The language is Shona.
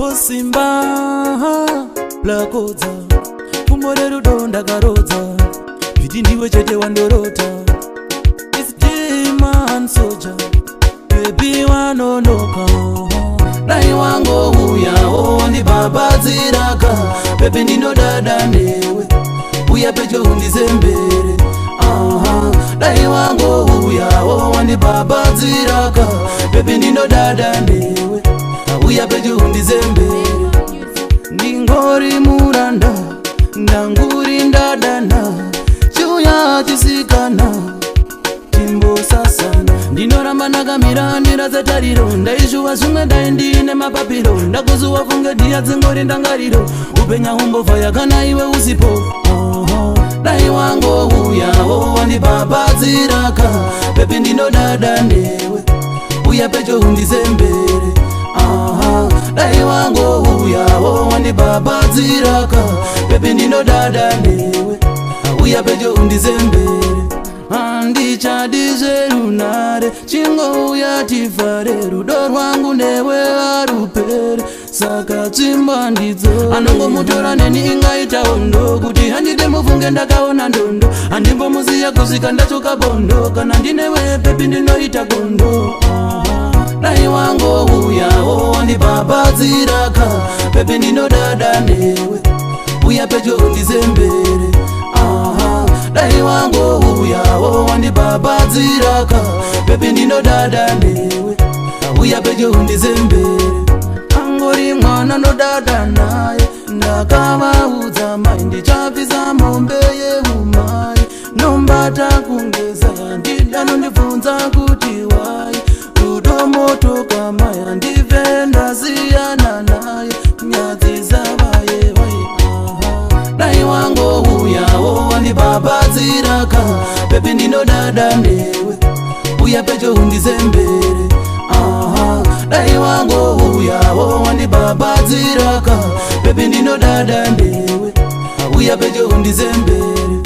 Posimba plakoza Kumorero donda karoza Piti ndiwe chete wandorota It's G-Man soldier Baby wanonoka Dai wango uya Ondi baba ziraka Baby nino dada newe Uya pecho undizembere Dai wango uya Ondi baba ziraka Baby nino dada newe Uya pecho undizembere Ningori muranda Nanguri ndadana Chuya chisikana Timbo sasana Ndinoramba nakamira ndirazatariro Ndaishuwa zvimwe ndaindine mapapiro Ndakuzuwa funge dia dzingori ndangariro Upenya umbovaya kana iwe usipo Dai wango uyawo wandibabadziraka Pepi ndinodada newe Uya pecho undizembere Dai wango uyawo wandibabadziraka Pepi ndinodada newe Uya pecho undizembere Ndichadizerunare Chingo uya tifare Rudo rwangu newe arupere Saka chimba ndidzo Anongo mutora neni ingaita ondo Kuti handide mufunge ndakaona ndondo Andimbo muziya kuzika ndachoka bondo Kana ndinewe pepi ndinoita gondo Dai wango uyawo wandibabadziraka Pepi ndinodada newe Uya pecho undizembere Dai wango uyawo wandibabadziraka Pepi ndinodada newe Uya pecho undizembere Angori mwana nodada naye Ndakavaudza mai Ndichapisa mombe yeumai Nombata kungeza Ndida nondibvunza kuti wai Rudo motoka mai Ndive ndasiyana naye Nyadzi zavaye wai Dai wango uyawo wandibabadziraka Pepi ndinodada newe Uya pecho undizembere Dai wango uyawo wandibabadziraka Pepi ndinodada newe Uya pecho undizembere